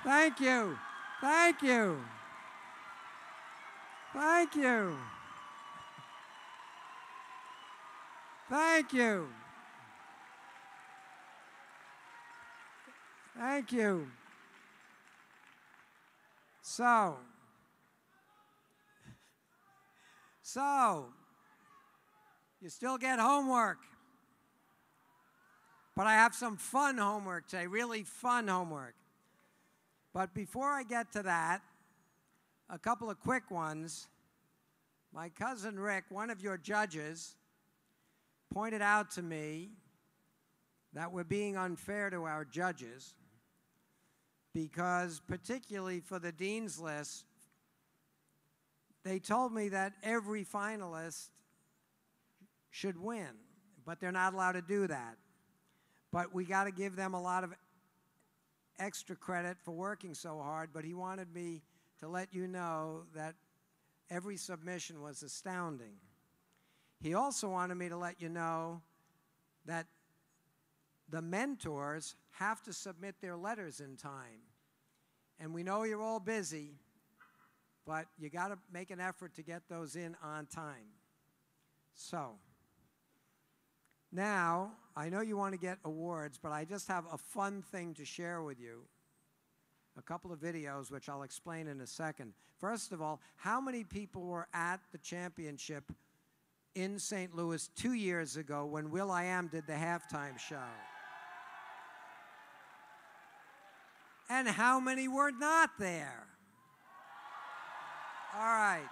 Thank you. Thank you. Thank you. Thank you. Thank you. So, you still get homework. But I have some fun homework today, really fun homework. But before I get to that, a couple of quick ones. My cousin Rick, one of your judges, pointed out to me that we're being unfair to our judges because, particularly for the Dean's List, they told me that every finalist should win, but they're not allowed to do that. But we got to give them a lot of extra credit for working so hard, but he wanted me to let you know that every submission was astounding. He also wanted me to let you know that the mentors have to submit their letters in time. And we know you're all busy, but you got to make an effort to get those in on time. So, now, I know you want to get awards, but I just have a fun thing to share with you. A couple of videos, which I'll explain in a second. First of all, how many people were at the championship in St. Louis 2 years ago when will.i.am did the halftime show? And how many were not there? All right.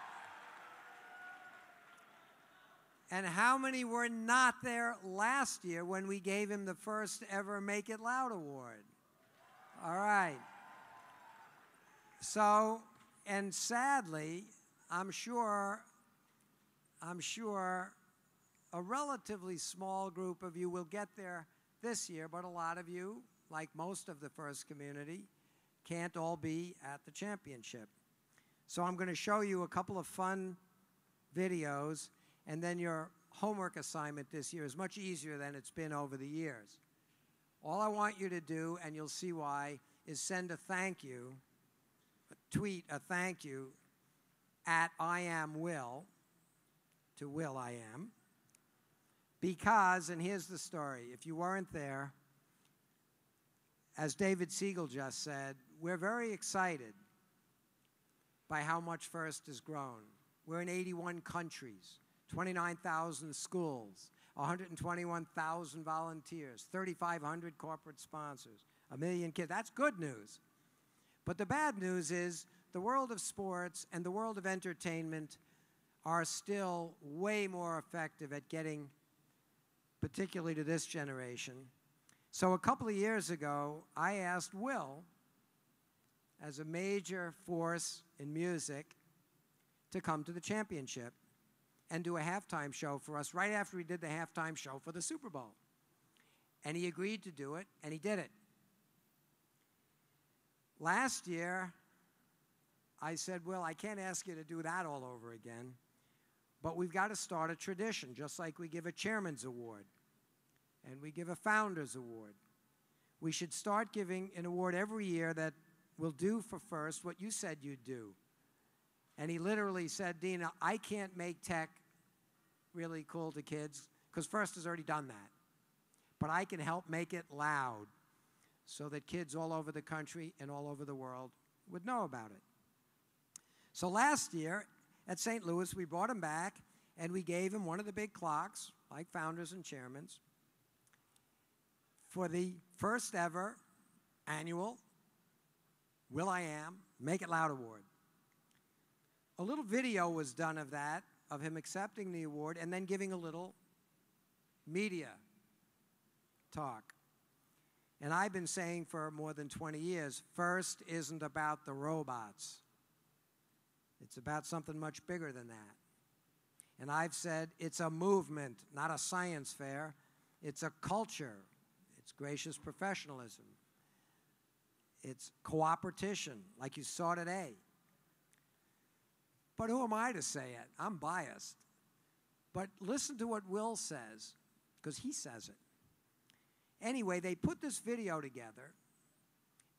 And how many were not there last year when we gave him the first ever Make It Loud award? All right. So, and sadly, I'm sure a relatively small group of you will get there this year, but a lot of you, like most of the first community, can't all be at the championship. So I'm going to show you a couple of fun videos, and then your homework assignment this year is much easier than it's been over the years. All I want you to do, and you'll see why, is send a thank you, tweet a thank you at IamWill to will.i.am, because, and here's the story, if you weren't there, as David Siegel just said, we're very excited by how much First has grown. We're in 81 countries, 29,000 schools, 121,000 volunteers, 3,500 corporate sponsors, 1 million kids. That's good news. But the bad news is the world of sports and the world of entertainment are still way more effective at getting, particularly to this generation. So a couple of years ago, I asked Will, as a major force in music, to come to the championship and do a halftime show for us right after he did the halftime show for the Super Bowl. And he agreed to do it, and he did it. Last year, I said, Will, I can't ask you to do that all over again, but we've got to start a tradition, just like we give a chairman's award and we give a founder's award. We should start giving an award every year that will do for First what you said you'd do. And he literally said, Dina, I can't make tech really cool to kids because First has already done that. But I can help make it loud so that kids all over the country and all over the world would know about it. So last year at St. Louis, we brought him back and we gave him one of the big clocks, like founders and chairmans, for the first ever annual will.i.am Make It Loud Award. A little video was done of that, of him accepting the award and then giving a little media talk. And I've been saying for more than 20 years, First isn't about the robots. It's about something much bigger than that. And I've said it's a movement, not a science fair. It's a culture. It's gracious professionalism. It's cooperation, like you saw today. But who am I to say it? I'm biased. But listen to what Will says, because he says it. Anyway, they put this video together,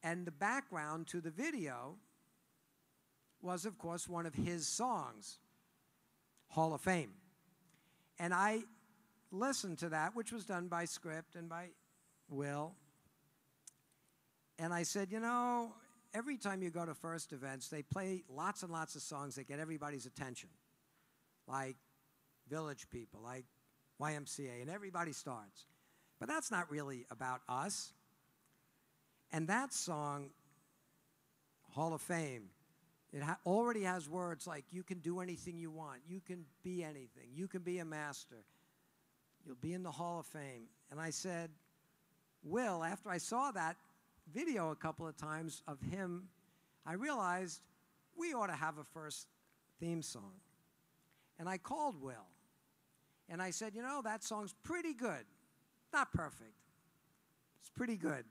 And the background to the video was, of course, one of his songs, Hall of Fame. And I listened to that, which was done by Script and by Will. And I said, you know, every time you go to First events, they play lots and lots of songs that get everybody's attention, like Village People, like YMCA, and everybody starts. But that's not really about us. And that song, Hall of Fame, it already has words like, you can do anything you want, you can be anything, you can be a master, you'll be in the Hall of Fame. And I said, Will, after I saw that video a couple of times of him, I realized we ought to have a First theme song. And I called Will, and I said, you know, that song's pretty good. Not perfect. It's pretty good.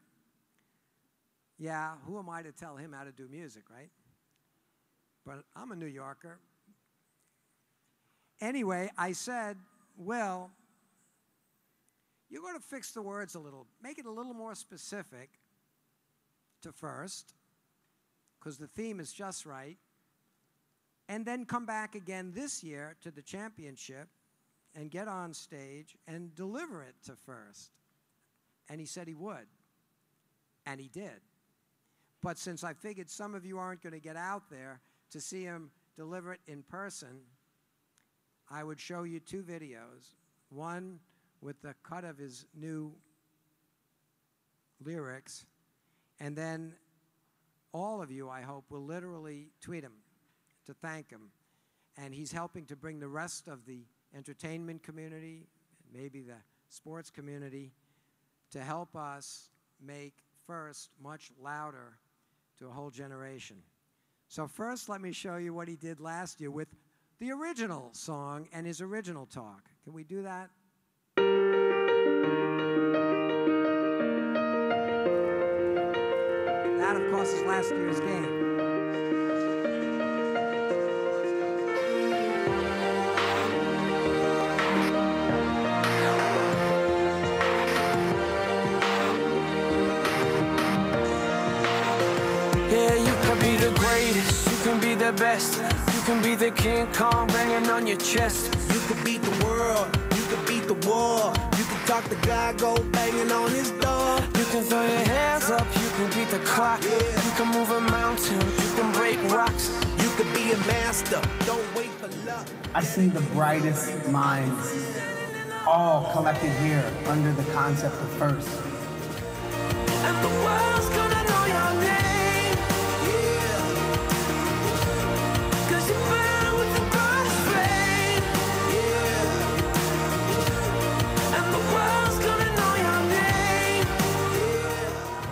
Yeah, who am I to tell him how to do music, right? But I'm a New Yorker. Anyway, I said, Will, you're going to fix the words a little. Make it a little more specific to First, because the theme is just right. And then come back again this year to the championship and get on stage and deliver it to First. And he said he would. And he did. But since I figured some of you aren't going to get out there to see him deliver it in person, I would show you two videos. One with the cut of his new lyrics, and then all of you, I hope, will literally tweet him to thank him. And he's helping to bring the rest of the entertainment community, maybe the sports community, to help us make First much louder to a whole generation. So first, let me show you what he did last year with the original song and his original talk. Can we do that? That, of course, is last year's game. Yeah, you can be the greatest, you can be the best, you can be the King Kong banging on your chest. You can beat the world, you can beat the war, you can talk to God, go banging on his door. You can throw your hands up, you can beat the clock, you can move a mountain, you can break rocks. You can be a master, don't wait for luck. I see the brightest minds all collected here under the concept of First. And the world's gonna know your name, cause you burn with the brightest flame, and the world's gonna know your name.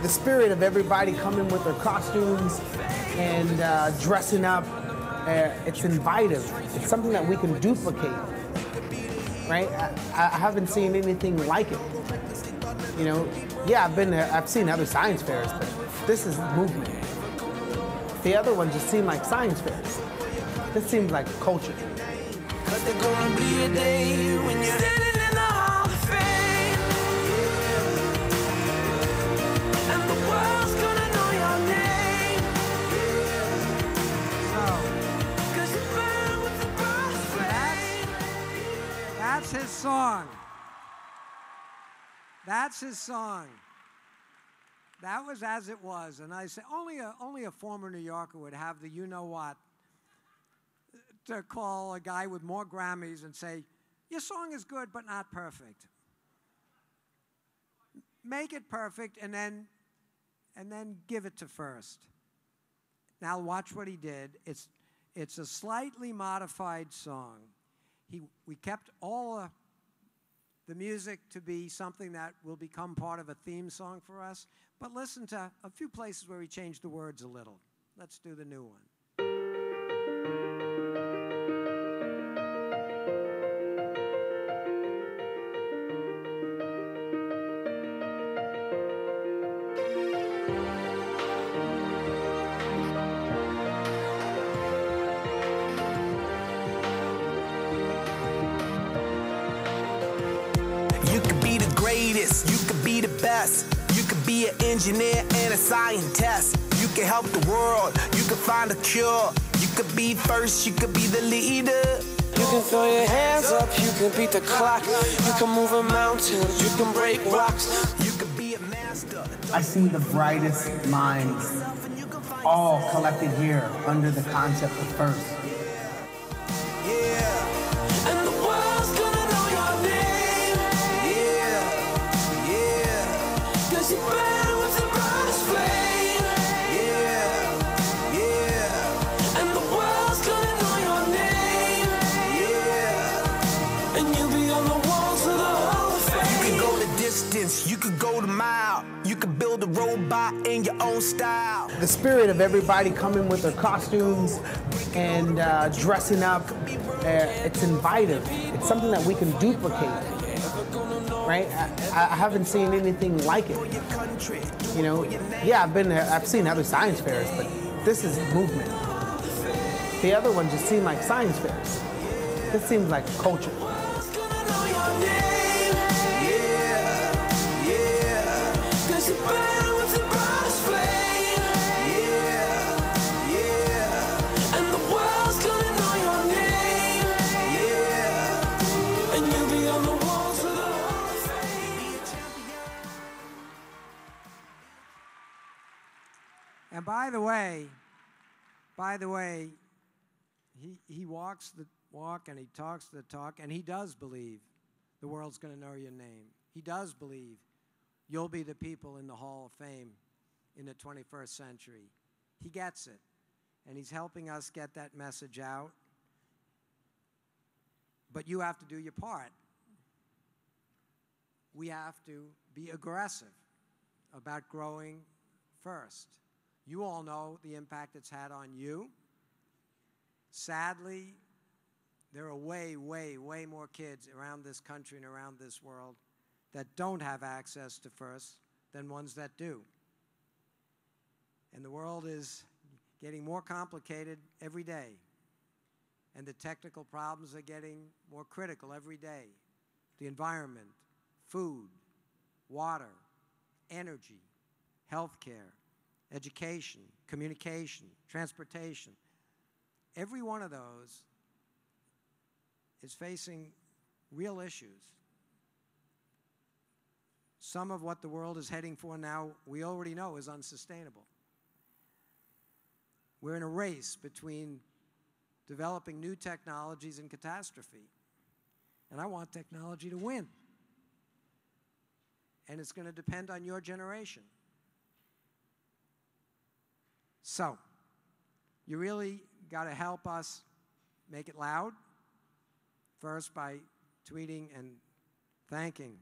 The spirit of everybody coming with their costumes and dressing up, it's invitive. It's something that we can duplicate, right? I haven't seen anything like it. You know, yeah, I've seen other science fairs, but this is movement. The other ones just seem like science fairs. This seems like culture. Cause there's gonna be a day when you're standing in the Hall of Fame, and the world's gonna know your name, cause you burn with the brightest flame. That's his song. That's his song. That was As It Was. And I say, only a former New Yorker would have the you-know-what to call a guy with more Grammys and say, your song is good, but not perfect. Make it perfect, and then give it to First. Now watch what he did. It's a slightly modified song. We kept all the music to be something that will become part of a theme song for us, but listen to a few places where he changed the words a little. Let's do the new one. You can be the greatest, you can be the best, you can be an engineer and a scientist. You can help the world, you can find a cure. You could be first, you could be the leader. You can throw your hands up, you can beat the clock. You can move a mountain, you can break rocks. You could be a master. I see the brightest minds all collected here under the concept of first. Yeah. And the world's gonna know your name. Yeah. Yeah. 'Cause you burn with the brightest flame. Yeah. Yeah. And the world's gonna know your name. Yeah. And you'll be on the walls of the Hall of Fame. You can go the distance, you could go the mile. You could build a robot in your own style. The spirit of everybody coming with their costumes and dressing up, it's invitive. It's something that we can duplicate, right? I haven't seen anything like it. You know, yeah, I've seen other science fairs, but this is movement. The other ones just seem like science fairs. This seems like culture. You burn with the brightest flame. Yeah. Yeah. And the world's gonna know your name. Yeah. And you'll be on the walls of the Hall of Fame. And by the way, he walks the walk and he talks the talk, and he does believe the world's going to know your name. He does believe you'll be the people in the Hall of Fame in the 21st century. He gets it, and he's helping us get that message out. But you have to do your part. We have to be aggressive about growing first. You all know the impact it's had on you. Sadly, there are way, way, way more kids around this country and around this world that don't have access to first than ones that do. And the world is getting more complicated every day. And the technical problems are getting more critical every day. The environment, food, water, energy, healthcare, education, communication, transportation. Every one of those is facing real issues. Some of what the world is heading for now, we already know is unsustainable. We're in a race between developing new technologies and catastrophe. And I want technology to win. And it's going to depend on your generation. So, you really got to help us make it loud. First, by tweeting and thanking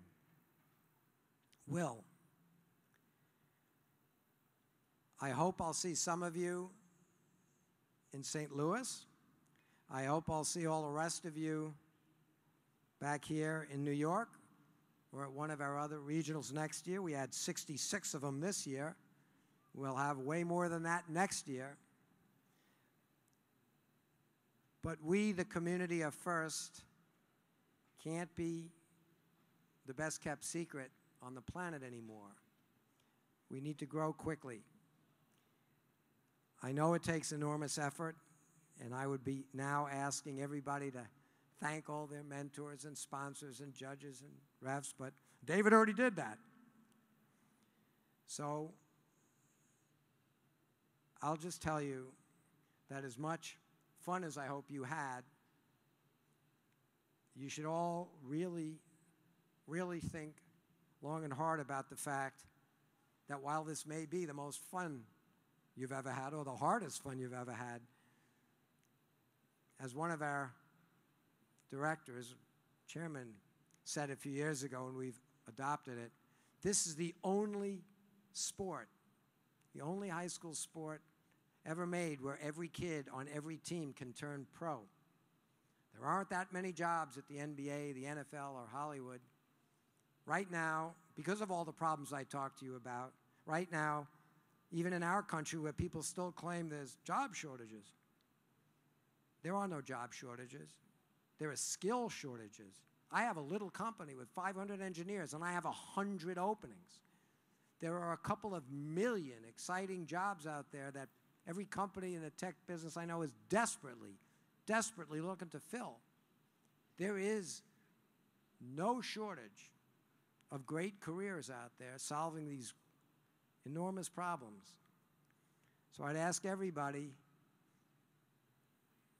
Will. I hope I'll see some of you in St. Louis. I hope I'll see all the rest of you back here in New York or at one of our other regionals next year. We had 66 of them this year. We'll have way more than that next year. But we, the community of First, can't be the best kept secret on the planet anymore. We need to grow quickly. I know it takes enormous effort, and I would be now asking everybody to thank all their mentors and sponsors and judges and refs, but David already did that. So I'll just tell you that as much fun as I hope you had, you should all really, really think long and hard about the fact that while this may be the most fun you've ever had, or the hardest fun you've ever had, as one of our directors, chairman, said a few years ago, and we've adopted it, this is the only sport, the only high school sport ever made where every kid on every team can turn pro. There aren't that many jobs at the NBA, the NFL, or Hollywood. Right now, because of all the problems I talked to you about, right now, even in our country where people still claim there's job shortages, there are no job shortages. There are skill shortages. I have a little company with 500 engineers, and I have 100 openings. there are a couple of million exciting jobs out there that every company in the tech business I know is desperately, desperately looking to fill. There is no shortage of great careers out there solving these enormous problems. So I'd ask everybody,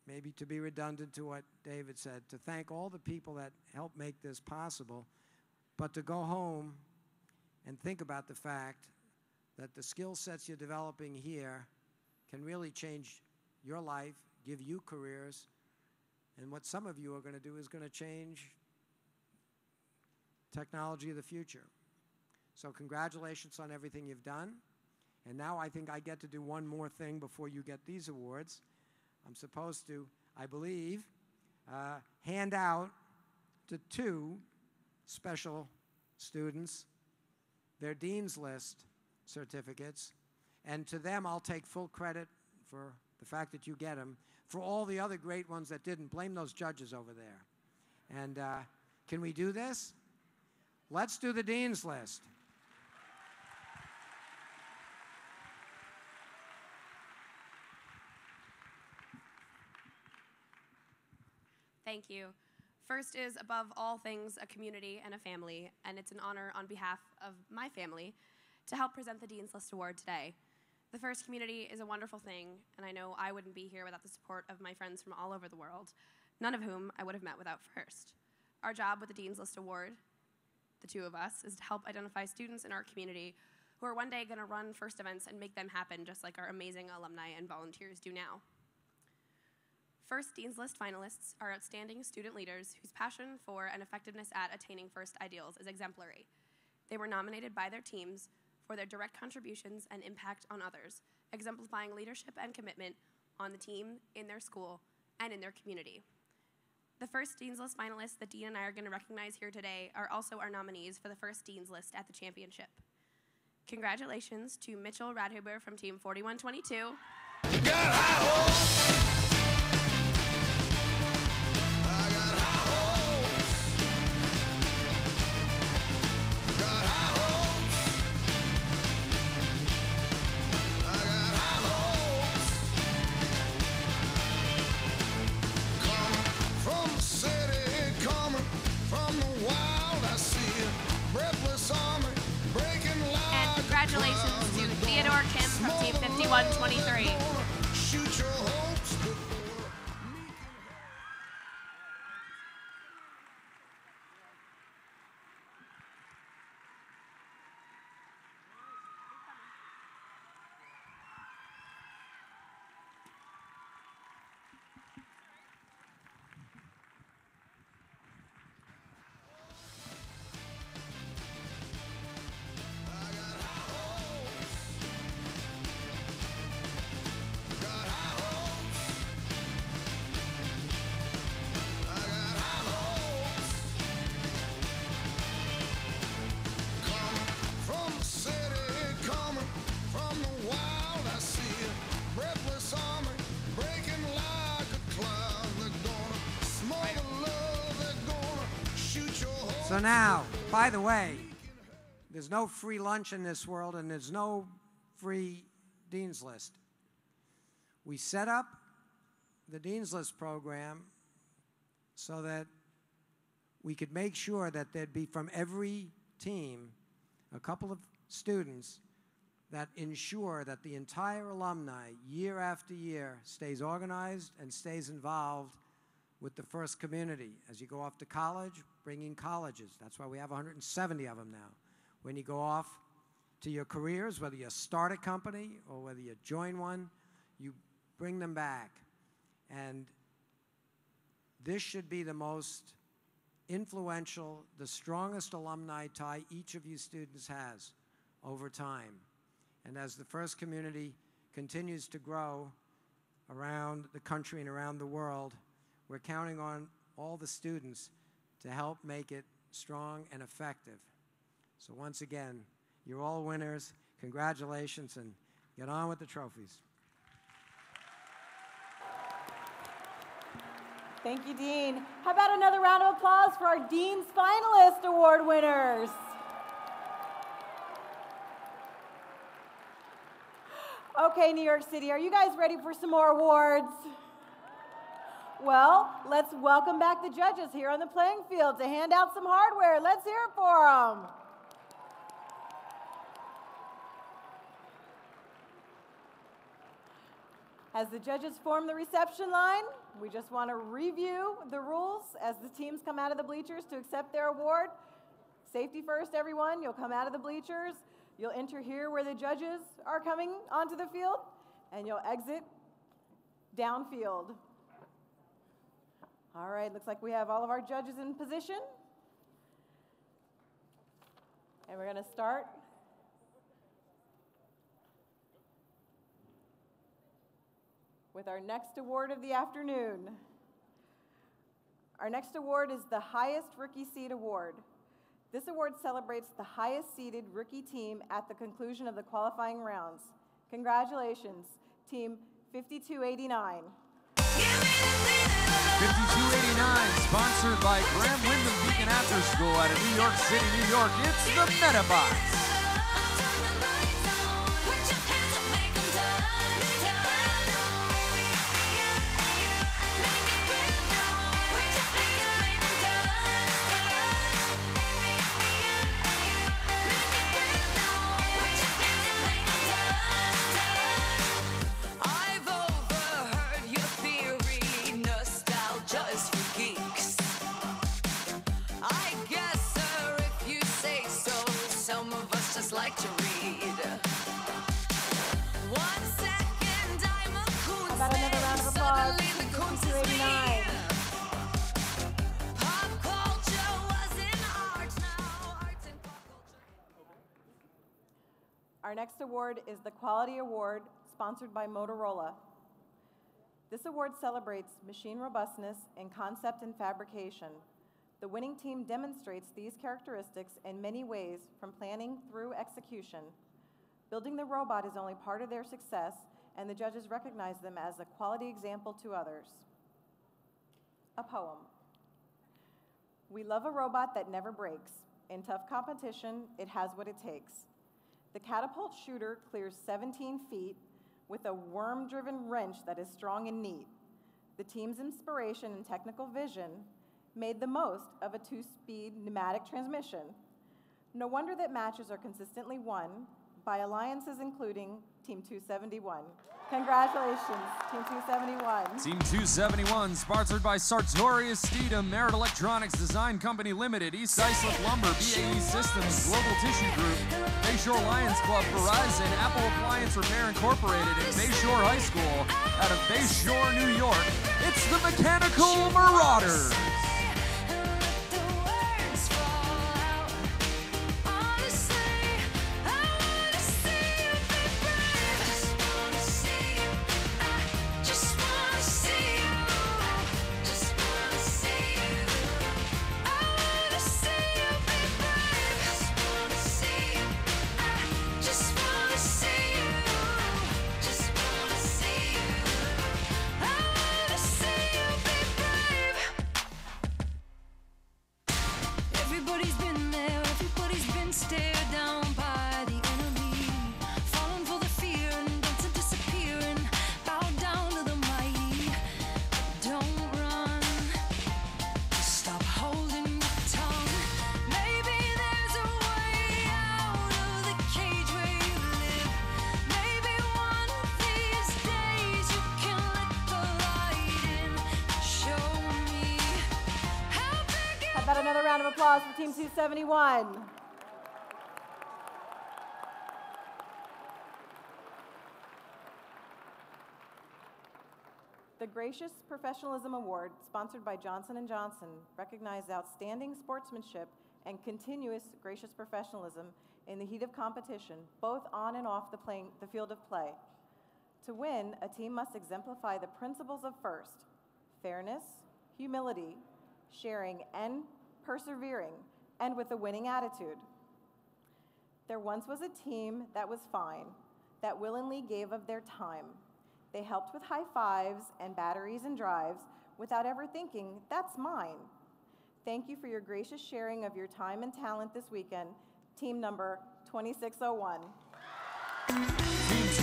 maybe to be redundant to what David said, to thank all the people that helped make this possible, but to go home and think about the fact that the skill sets you're developing here can really change your life, give you careers, and what some of you are going to do is going to change technology of the future. So congratulations on everything you've done. And now I think I get to do one more thing before you get these awards. I'm supposed to, I believe, hand out to 2 special students their Dean's List certificates. And to them, I'll take full credit for the fact that you get them. For all the other great ones that didn't, blame those judges over there. And can we do this? Let's do the Dean's List. Thank you. First is, above all things, a community and a family, and it's an honor on behalf of my family to help present the Dean's List Award today. The First community is a wonderful thing, and I know I wouldn't be here without the support of my friends from all over the world, none of whom I would have met without First. Our job with the Dean's List Award, the 2 of us, is to help identify students in our community who are one day going to run First events and make them happen just like our amazing alumni and volunteers do now. First Dean's List finalists are outstanding student leaders whose passion for and effectiveness at attaining First ideals is exemplary. They were nominated by their teams for their direct contributions and impact on others, exemplifying leadership and commitment on the team, in their school, and in their community. The First Dean's List finalists that Dean and I are going to recognize here today are also our nominees for the First Dean's List at the championship. Congratulations to Mitchell Radhuber from Team 4122. Congratulations to Theodore Kim from Team 5123. So now, by the way, there's no free lunch in this world, and there's no free Dean's List. We set up the Dean's List program so that we could make sure that there'd be, from every team, a couple of students that ensure that the entire alumni, year after year, stays organized and stays involved with the First community. As you go off to college, bring in colleges. That's why we have 170 of them now. When you go off to your careers, whether you start a company or whether you join one, you bring them back. And this should be the most influential, the strongest alumni tie each of you students has over time. And as the First community continues to grow around the country and around the world, we're counting on all the students to help make it strong and effective. So once again, you're all winners. Congratulations, and get on with the trophies. Thank you, Dean. How about another round of applause for our Dean's Finalist Award winners? Okay, New York City, are you guys ready for some more awards? Well, let's welcome back the judges here on the playing field to hand out some hardware. Let's hear it for them. As the judges form the reception line, we just want to review the rules as the teams come out of the bleachers to accept their award. Safety first, everyone. You'll come out of the bleachers. You'll enter here where the judges are coming onto the field, and you'll exit downfield. All right, looks like we have all of our judges in position. And we're going to start with our next award of the afternoon. Our next award is the Highest Rookie Seed Award. This award celebrates the highest seeded rookie team at the conclusion of the qualifying rounds. Congratulations, Team 5289. 5289, sponsored by Graham Wyndham Beacon After School out of New York City, New York. It's the Metabots. Like to read. 1 second, I'm a coon. How about another round of applause for 5289? Pop culture was in art, now art's in pop culture. Our next award is the Quality Award, sponsored by Motorola. This award celebrates machine robustness in concept and fabrication. The winning team demonstrates these characteristics in many ways, from planning through execution. Building the robot is only part of their success, and the judges recognize them as a quality example to others. A poem. We love a robot that never breaks. In tough competition, it has what it takes. The catapult shooter clears 17 feet with a worm-driven wrench that is strong and neat. The team's inspiration and technical vision made the most of a 2-speed pneumatic transmission. No wonder that matches are consistently won by alliances including Team 271. Congratulations, Team 271. Team 271, sponsored by Sartorius Steedham, Merit Electronics Design Company Limited, East Islip Lumber, BAE Systems, Global Tissue Group, Bayshore Lions Club, Verizon, Apple Appliance Repair Incorporated, and Bayshore High School out of Bayshore, New York. It's the Mechanical Marauders. Everybody's been there, everybody's been stared down by the enemy. Falling for the fear and dancing, disappearing, bow down to the mighty. Don't run, stop holding your tongue. Maybe there's a way out of the cage where you live. Maybe one of these days you can let the light in. Show me how big. How about another round of applause for Team 271? The Gracious Professionalism Award, sponsored by Johnson & Johnson, recognized outstanding sportsmanship and continuous gracious professionalism in the heat of competition, both on and off the field of play. To win, a team must exemplify the principles of FIRST: fairness, humility, sharing, and persevering, and with a winning attitude. There once was a team that was fine, that willingly gave of their time. They helped with high fives and batteries and drives without ever thinking, that's mine. Thank you for your gracious sharing of your time and talent this weekend, team number 2601. Team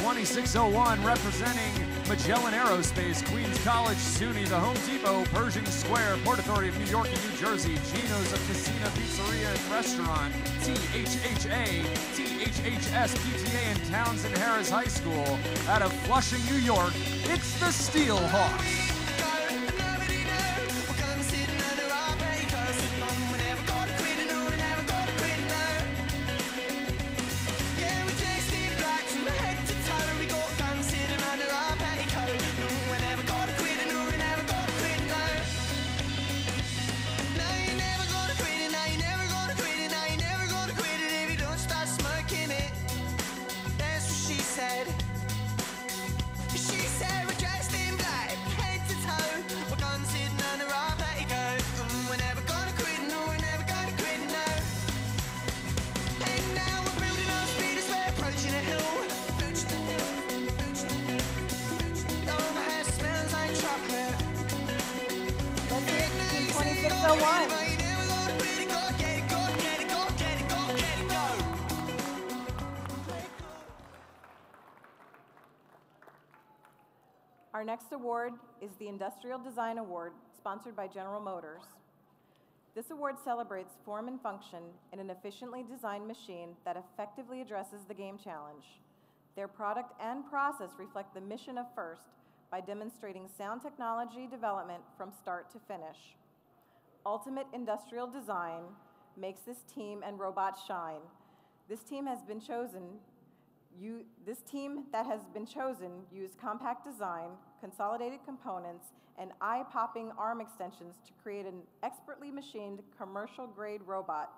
2601, representing Magellan Aerospace, Queens College, SUNY, the Home Depot, Pershing Square, Port Authority of New York and New Jersey, Gino's, a Casina Pizzeria and Restaurant, THHA, THHS, PTA, and Townsend Harris High School. Out of Flushing, New York, it's the Steelhawks. Our next award is the Industrial Design Award, sponsored by General Motors. This award celebrates form and function in an efficiently designed machine that effectively addresses the game challenge. Their product and process reflect the mission of FIRST by demonstrating sound technology development from start to finish. Ultimate industrial design makes this team and robots shine. This team that has been chosen used compact design, consolidated components, and eye-popping arm extensions to create an expertly machined commercial-grade robot.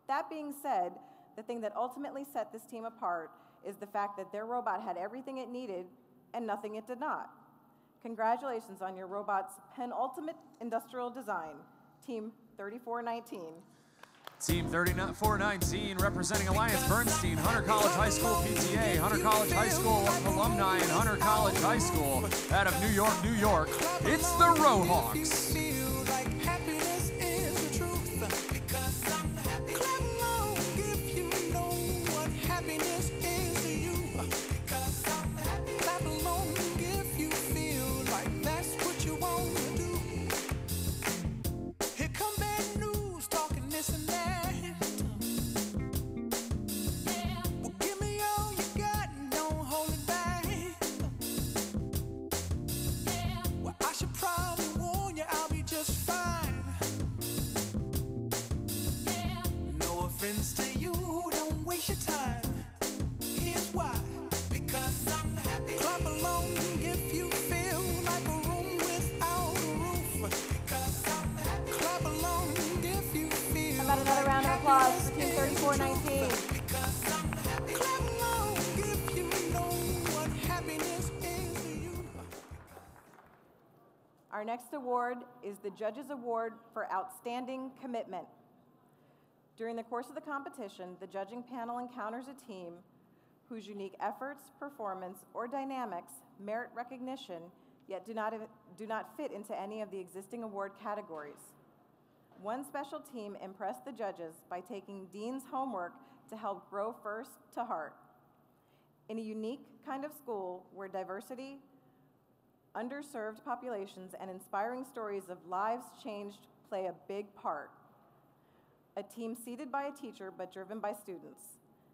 That being said, the thing that ultimately set this team apart is the fact that their robot had everything it needed and nothing it did not. Congratulations on your robot's penultimate industrial design, Team 3419. Team 3419, representing Alliance Bernstein, Hunter College High School PTA, Hunter College High School alumni, and Hunter College High School out of New York, New York. It's the Rohawks. Our next award is the Judges Award for Outstanding Commitment. During the course of the competition, the judging panel encounters a team whose unique efforts, performance, or dynamics merit recognition, yet do not fit into any of the existing award categories. One special team impressed the judges by taking Dean's homework to help grow FIRST to heart. In a unique kind of school where diversity, underserved populations, and inspiring stories of lives changed play a big part. A team seated by a teacher but driven by students.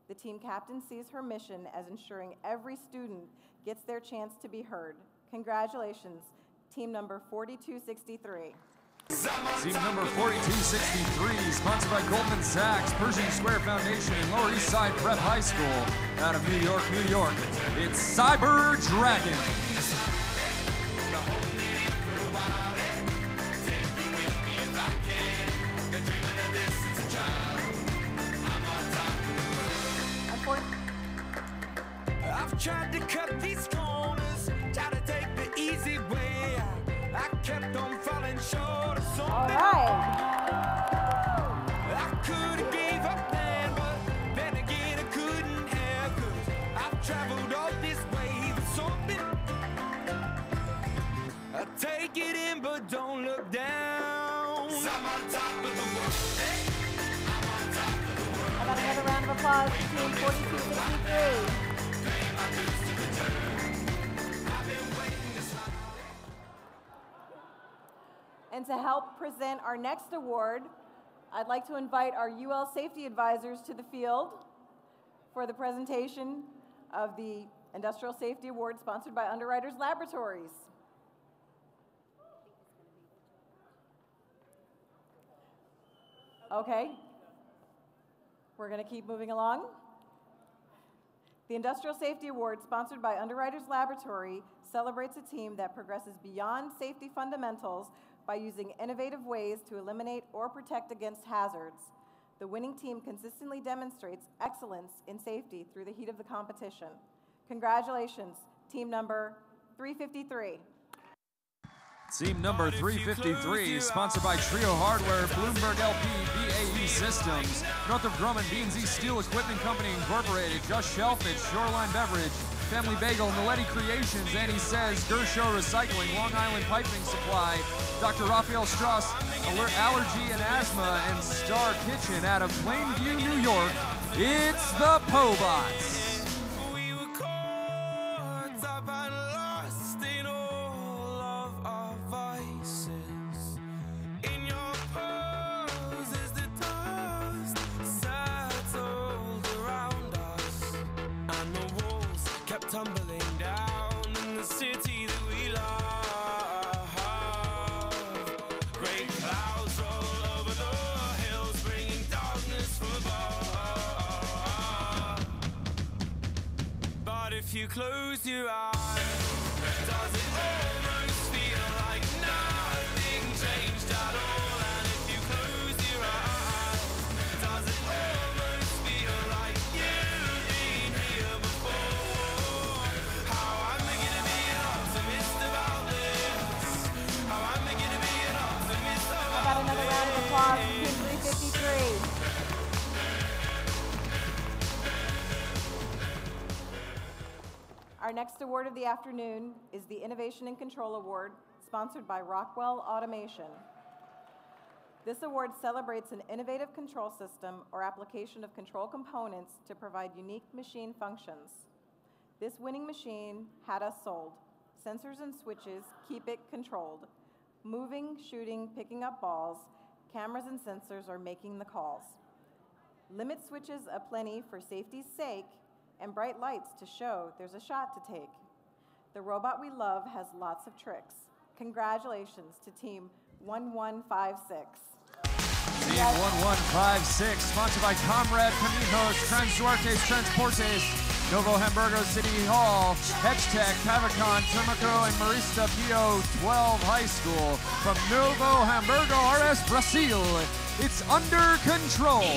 The team captain sees her mission as ensuring every student gets their chance to be heard. Congratulations, team number 4263. Team number 4263, sponsored by Goldman Sachs, Pershing Square Foundation, and Lower East Side Prep High School, out of New York, New York. It's Cyber Dragon. I've tried to cut these corners, try to take the easy way. I kept on falling short of something. All right. I could have gave up then, but then again I couldn't have, 'cause I've traveled all this way for something. I take it in, but don't look down. I'm on top of the world. Hey, I'm on top of the world. How about another round of applause for team 4263? And to help present our next award, I'd like to invite our UL safety advisors to the field for the presentation of the Industrial Safety Award sponsored by Underwriters Laboratories. Okay, we're going to keep moving along. The Industrial Safety Award, sponsored by Underwriters Laboratory, celebrates a team that progresses beyond safety fundamentals by using innovative ways to eliminate or protect against hazards. The winning team consistently demonstrates excellence in safety through the heat of the competition. Congratulations, team number 353. Team number 353, sponsored by Trio Hardware, Bloomberg LP, BAE Systems, Northrop Grumman, B&Z Steel Equipment Company Incorporated, Just Shellfish, Shoreline Beverage, Family Bagel, Naletti Creations, Annie Says, Gershow Recycling, Long Island Piping Supply, Dr. Raphael Strauss, Allergy and Asthma, and Star Kitchen out of Plainview, New York. It's the Pobots. Tumbling down in the city that we love. Great clouds roll over the hills, bringing darkness from above. But if you close your eyes, does it almost feel like nothing changed at all? And if you close your eyes, does it almost feel like you've been here before? Got another round of applause for Team 353. Our next award of the afternoon is the Innovation and Control Award, sponsored by Rockwell Automation. This award celebrates an innovative control system or application of control components to provide unique machine functions. This winning machine had us sold. Sensors and switches keep it controlled. Moving, shooting, picking up balls, cameras and sensors are making the calls. Limit switches aplenty for safety's sake, and bright lights to show there's a shot to take. The robot we love has lots of tricks. Congratulations to Team 1156. Team 1156, sponsored by Comrade Caminos, Transuartes Transportes, Novo Hamburgo City Hall, Hextech, Cavacon, Termico, and Marista Pio 12 High School. From Novo Hamburgo, RS Brazil, it's under control.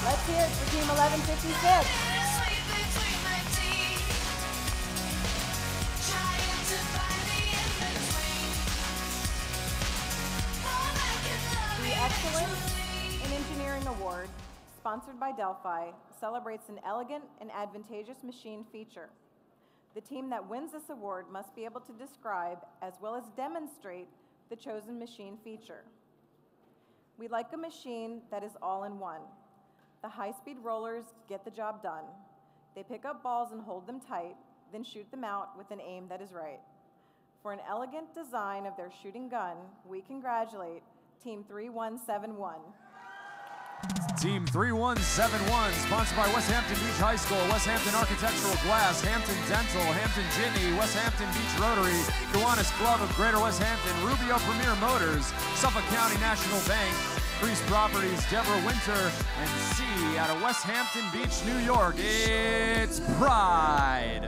Let's hear it for Team 1156. The Excellence in Engineering Award, sponsored by Delphi, celebrates an elegant and advantageous machine feature. The team that wins this award must be able to describe as well as demonstrate the chosen machine feature. We like a machine that is all in one. The high-speed rollers get the job done. They pick up balls and hold them tight, then shoot them out with an aim that is right. For an elegant design of their shooting gun, we congratulate Team 3171. Team 3171, sponsored by West Hampton Beach High School, West Hampton Architectural Glass, Hampton Dental, Hampton Jitney, West Hampton Beach Rotary, Kiwanis Club of Greater West Hampton, Rubio Premier Motors, Suffolk County National Bank, Priest Properties, Deborah Winter, and C out of West Hampton Beach, New York. It's Pride.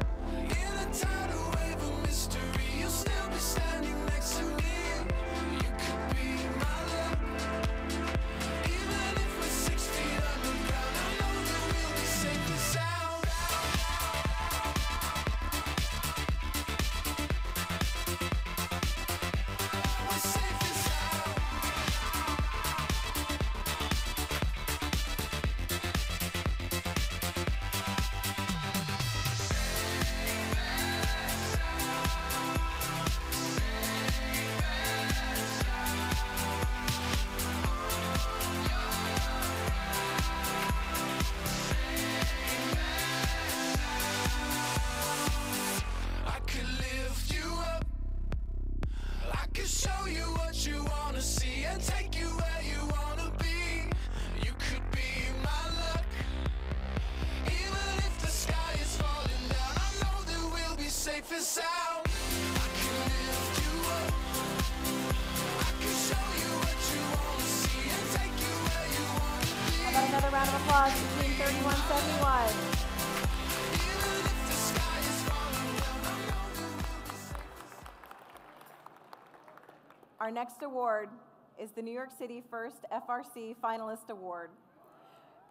the sound. I can lift you up. I can show you what you want to see and take you where you want to be. How about another round of applause to Team 3171? Even if the sky is falling down, I know that we'll be safe. Our next award is the New York City First FRC Finalist Award.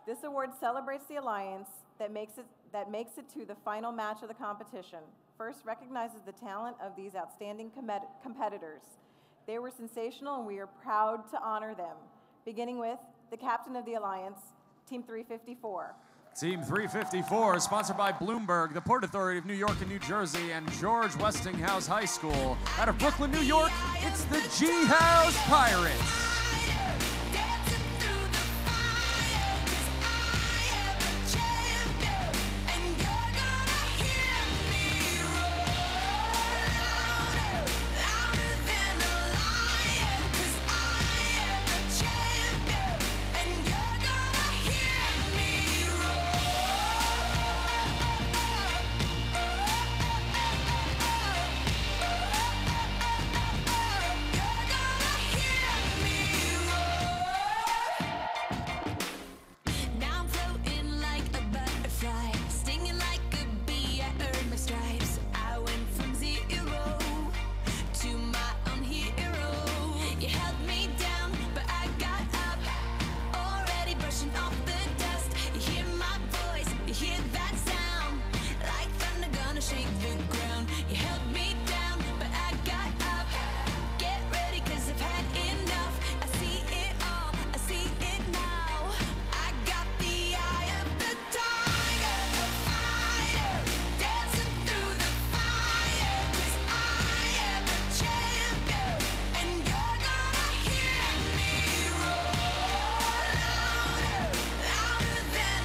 This award celebrates the alliance that makes it to the final match of the competition. First recognizes the talent of these outstanding competitors. They were sensational and we are proud to honor them. Beginning with the captain of the alliance, Team 354. Team 354 is sponsored by Bloomberg, the Port Authority of New York and New Jersey, and George Westinghouse High School. Out of Brooklyn, New York, it's the G-House Pirates.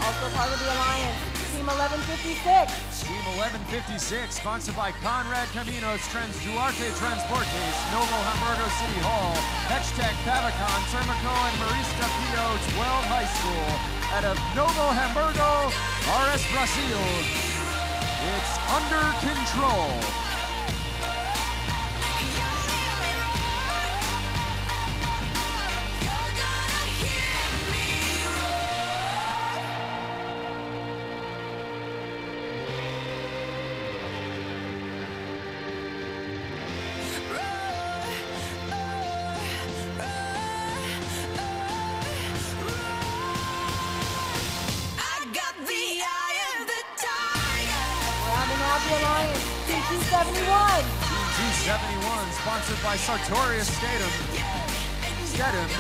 Also part of the alliance, Team 1156. Team 1156, sponsored by Conrad Caminos, Duarte Transportes, Novo Hamburgo City Hall, Hetchtech, Pavicon, Termico, and Marista Pio 12 High School. Out of Novo Hamburgo, RS Brasil. It's Under Control. The alliance, Team 271. Team 271, sponsored by Sartorius Stedham,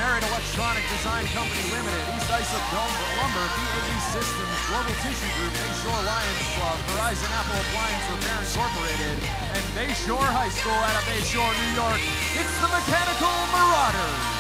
Merit Electronic Design Company Limited, East Islip Lumber, BAE Systems, Global Tissue Group, Bayshore Lions Club, Verizon Apple Appliance Repair Incorporated, and Bayshore High School out of Bayshore, New York. It's the Mechanical Marauders.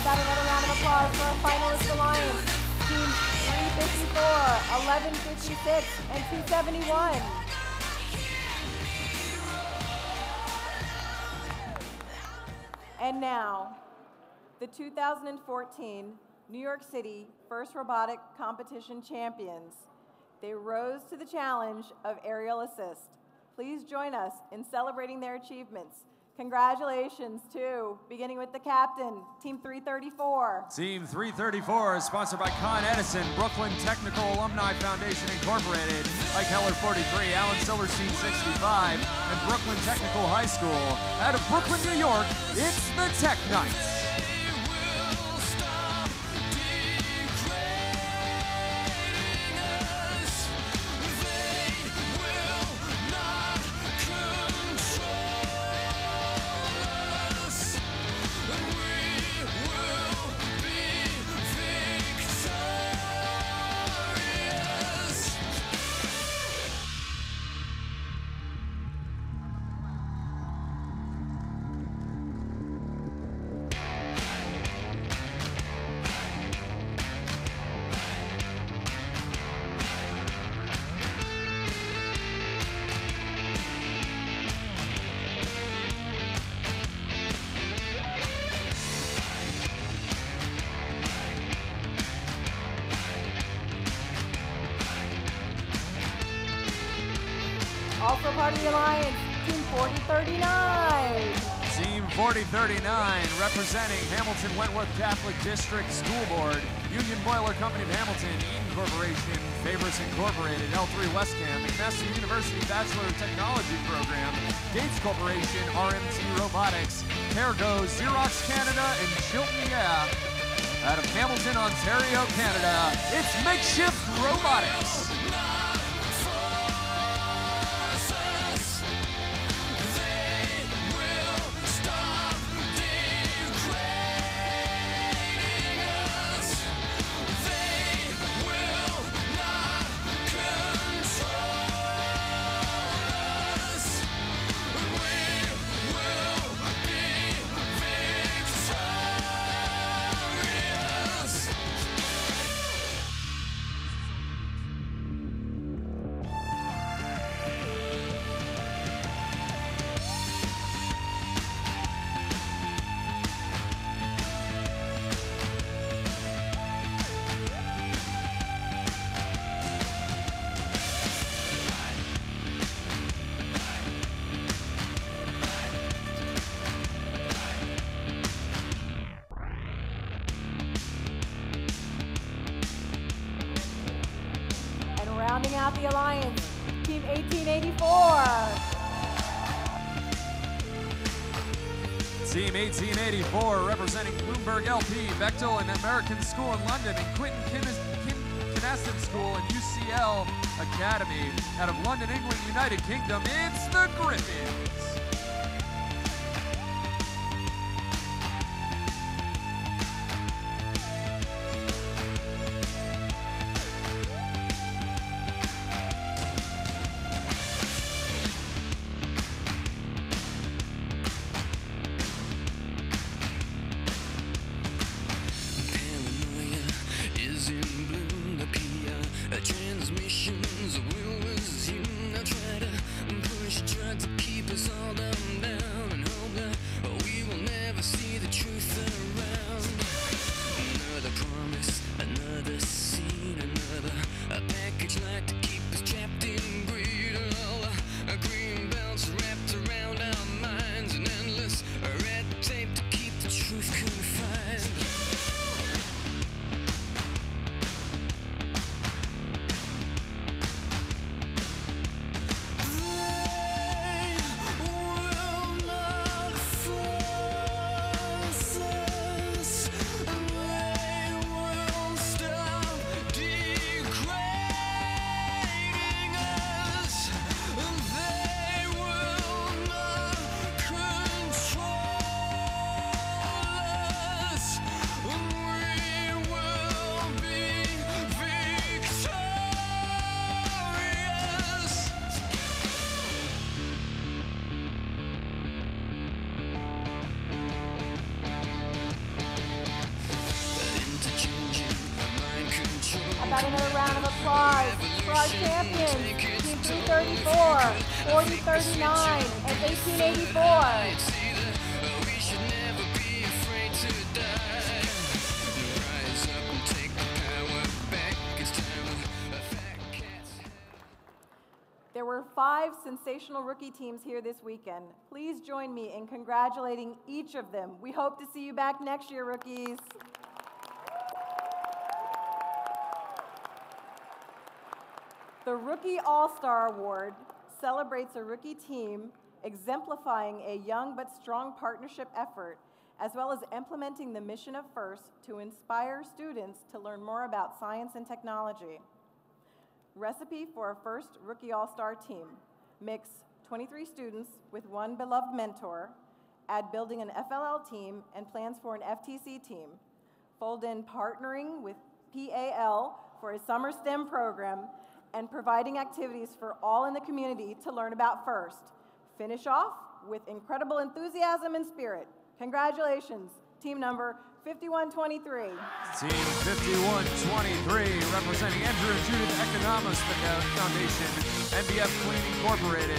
Got another round of applause for our finalist alliance, Team 1156, and 271. And now, the 2014 New York City First Robotic Competition champions. They rose to the challenge of aerial assist. Please join us in celebrating their achievements. Congratulations to, beginning with the captain, Team 334. Team 334 is sponsored by Con Edison, Brooklyn Technical Alumni Foundation Incorporated, Ike Heller 43, Alan Silverstein 65, and Brooklyn Technical High School. Out of Brooklyn, New York, it's the Tech Knights. Also part of the Alliance, Team 4039. Team 4039, representing Hamilton Wentworth Catholic District School Board, Union Boiler Company of Hamilton, Eaton Corporation, Favors Incorporated, L3 Westcam, McMaster University Bachelor of Technology Program, Gates Corporation, RMT Robotics, Tergo, Xerox Canada, and Chilton, yeah. Out of Hamilton, Ontario, Canada, it's Makeshift Robotics. Rounding out the Alliance, Team 1884. Team 1884, representing Bloomberg LP, Bechtel and American School in London, and Quinton Kynaston School and UCL Academy. Out of London, England, United Kingdom, it's the Griffins. Transmissions will resume. I try to push, try to keep us all down. Got another round of applause for our champions, Team 334, 4039, and 1884. There were 5 sensational rookie teams here this weekend. Please join me in congratulating each of them. We hope to see you back next year, rookies. The Rookie All-Star Award celebrates a rookie team exemplifying a young but strong partnership effort, as well as implementing the mission of FIRST to inspire students to learn more about science and technology. Recipe for a FIRST Rookie All-Star team: mix 23 students with one beloved mentor, add building an FLL team and plans for an FTC team, fold in partnering with PAL for a summer STEM program, and providing activities for all in the community to learn about FIRST. Finish off with incredible enthusiasm and spirit. Congratulations, team number 5123. Team 5123, representing Andrew and Judith Economos Foundation, NBF Clean Incorporated,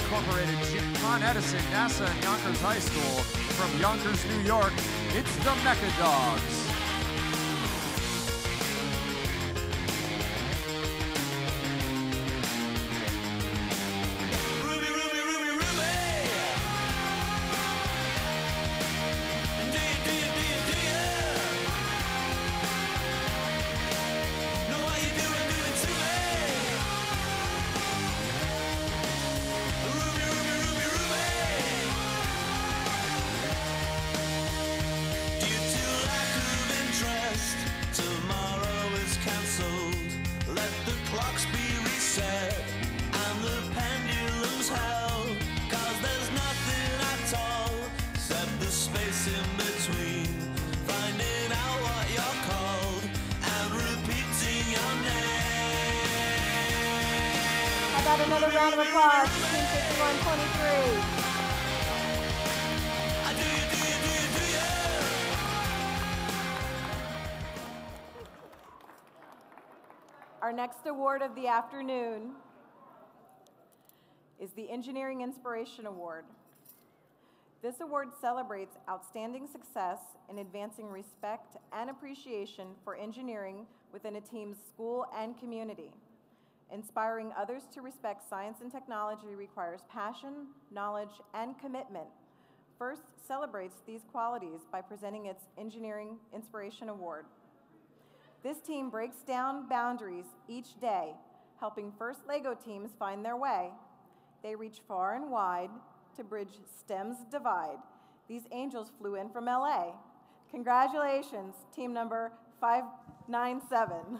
Con Edison, NASA, and Yonkers High School. From Yonkers, New York, it's the Mecha Dogs. Got another round of applause for Team 5123. Our next award of the afternoon is the Engineering Inspiration Award. This award celebrates outstanding success in advancing respect and appreciation for engineering within a team's school and community. Inspiring others to respect science and technology requires passion, knowledge, and commitment. FIRST celebrates these qualities by presenting its Engineering Inspiration Award. This team breaks down boundaries each day, helping FIRST LEGO teams find their way. They reach far and wide to bridge STEM's divide. These angels flew in from LA. Congratulations, team number 597.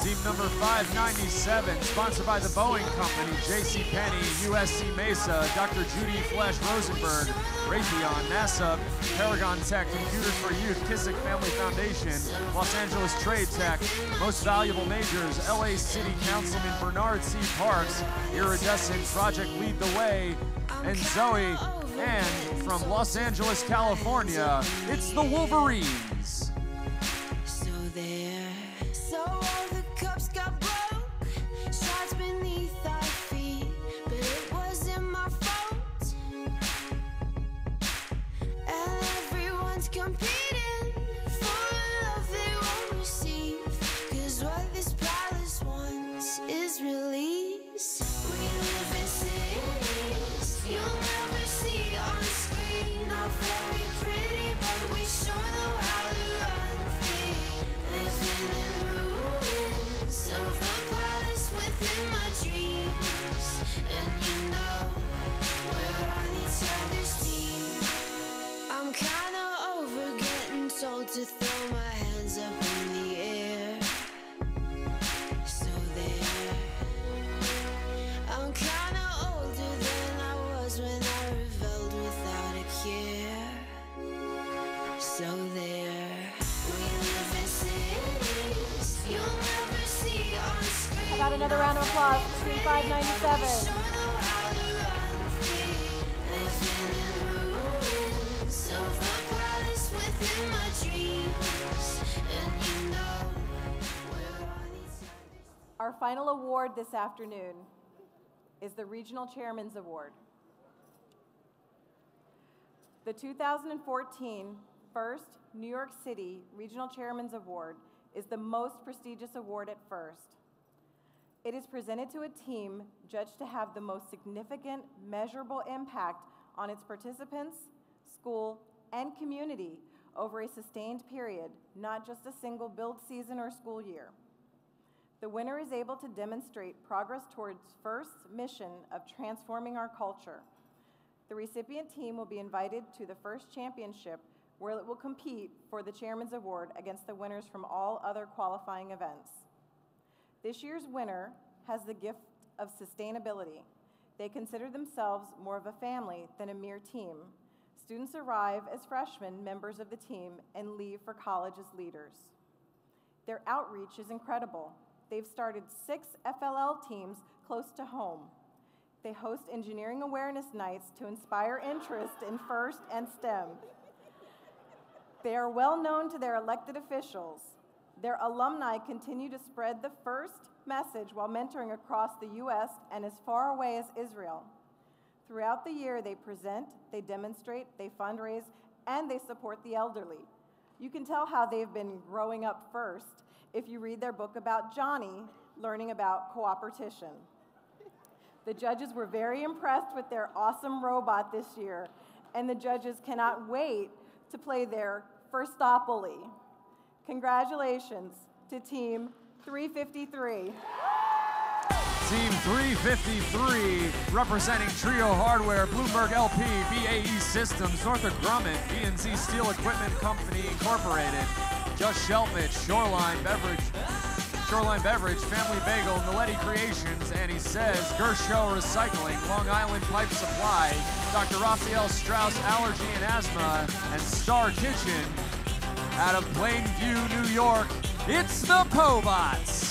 Team number 597, sponsored by the Boeing Company, JCPenney, USC Mesa, Dr. Judy Flesh Rosenberg, Raytheon, NASA, Paragon Tech, Computers for Youth, Kissick Family Foundation, Los Angeles Trade Tech, Most Valuable Majors, LA City Councilman Bernard C. Parks, Iridescent, Project Lead the Way, and Zoe. And from Los Angeles, California, it's the Wolverines. So all the cups got broke, shards beneath our feet, but it wasn't my fault. And everyone's competing for love they won't receive, 'cause what this palace wants is release. We live in cities you'll never see on screen, not very pretty, but we sure know how to run free. Living in of the palace within my dreams, and you know we're on each other's team. I'm kinda over getting told to throw my hands up in the air, so there. I'm kinda older than I was when I rebelled without a care, so there. We live in cities you'll never see on screen. I got another round of applause for Team 597. Within my dreams, and you know we're on Our final award this afternoon is the Regional Chairman's Award. The 2014 First New York City Regional Chairman's Award is the most prestigious award at First. It is presented to a team judged to have the most significant, measurable impact on its participants, school, and community over a sustained period, not just a single build season or school year. The winner is able to demonstrate progress towards First's mission of transforming our culture. The recipient team will be invited to the First Championship, where it will compete for the Chairman's Award against the winners from all other qualifying events. This year's winner has the gift of sustainability. They consider themselves more of a family than a mere team. Students arrive as freshmen members of the team and leave for college as leaders. Their outreach is incredible. They've started 6 FLL teams close to home. They host engineering awareness nights to inspire interest in FIRST and STEM. They are well known to their elected officials. Their alumni continue to spread the FIRST message while mentoring across the U.S. and as far away as Israel. Throughout the year, they present, they demonstrate, they fundraise, and they support the elderly. You can tell how they've been growing up FIRST if you read their book about Johnny, learning about cooperation. The judges were very impressed with their awesome robot this year, and the judges cannot wait to play their Firstopoly. Congratulations to Team 353. Team 353, representing Trio Hardware, Bloomberg LP, BAE Systems, Northrop Grumman, B&Z Steel Equipment Company Incorporated, Just Shellfish, Shoreline Beverage, Family Bagel, Naletti Creations, Annie Says, Gershow Recycling, Long Island Pipe Supply, Dr. Raphael Strauss Allergy and Asthma, and Star Kitchen. Out of Plainview, New York, it's the Pobots.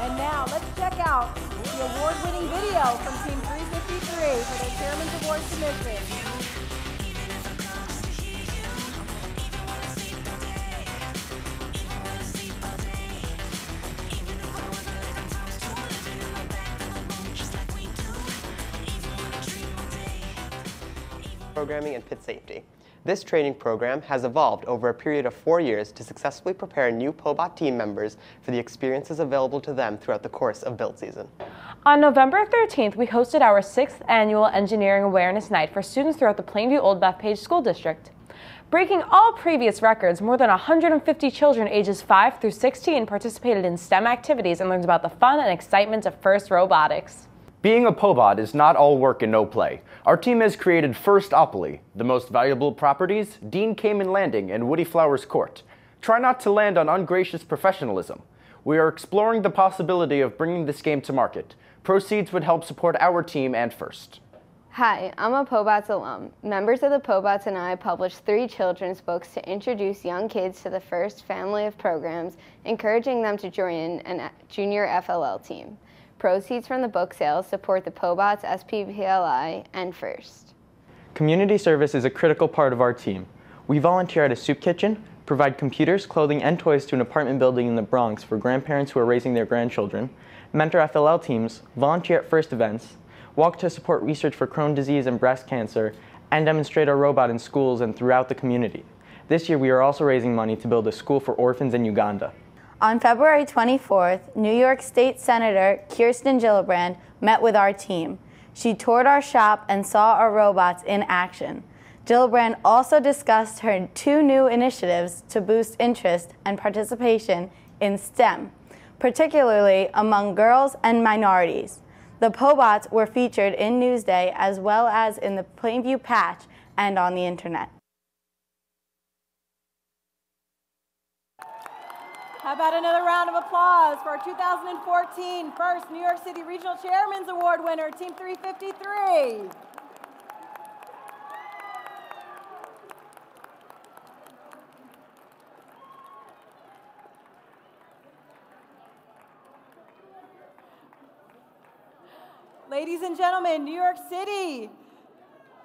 And now let's check out the award-winning video from Team 353 for their Chairman's Award submission. Programming and pit safety. This training program has evolved over a period of 4 years to successfully prepare new Pobot team members for the experiences available to them throughout the course of build season. On November 13th, we hosted our 6th annual Engineering Awareness Night for students throughout the Plainview Old Bethpage School District. Breaking all previous records, more than 150 children ages 5 through 16 participated in STEM activities and learned about the fun and excitement of FIRST robotics. Being a Pobot is not all work and no play. Our team has created Firstopoly, the most valuable properties, Dean Kamen Landing, and Woody Flowers Court. Try not to land on ungracious professionalism. We are exploring the possibility of bringing this game to market. Proceeds would help support our team and First. Hi, I'm a Pobots alum. Members of the Pobots and I published 3 children's books to introduce young kids to the FIRST family of programs, encouraging them to join a junior FLL team. Proceeds from the book sales support the Pobots, SPPLI, and FIRST. Community service is a critical part of our team. We volunteer at a soup kitchen, provide computers, clothing, and toys to an apartment building in the Bronx for grandparents who are raising their grandchildren, mentor FLL teams, volunteer at FIRST events, walk to support research for Crohn's disease and breast cancer, and demonstrate our robot in schools and throughout the community. This year we are also raising money to build a school for orphans in Uganda. On February 24th, New York State Senator Kirsten Gillibrand met with our team. She toured our shop and saw our robots in action. Gillibrand also discussed her 2 new initiatives to boost interest and participation in STEM, particularly among girls and minorities. The Pobots were featured in Newsday as well as in the Plainview Patch and on the internet. How about another round of applause for our 2014 first New York City Regional Chairman's Award winner, Team 353. Ladies and gentlemen, New York City,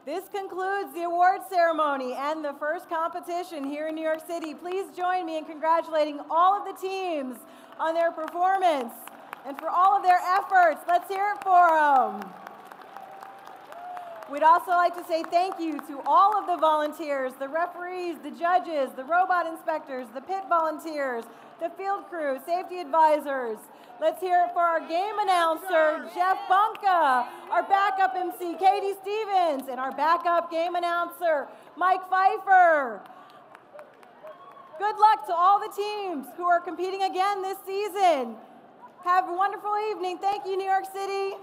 this concludes the award ceremony and the first competition here in New York City. Please join me in congratulating all of the teams on their performance and for all of their efforts. Let's hear it for them. We'd also like to say thank you to all of the volunteers, the referees, the judges, the robot inspectors, the pit volunteers, the field crew, safety advisors. Let's hear it for our game announcer, Jeff Bunka, our backup MC, Katie Stevens, and our backup game announcer, Mike Pfeiffer. Good luck to all the teams who are competing again this season. Have a wonderful evening. Thank you, New York City.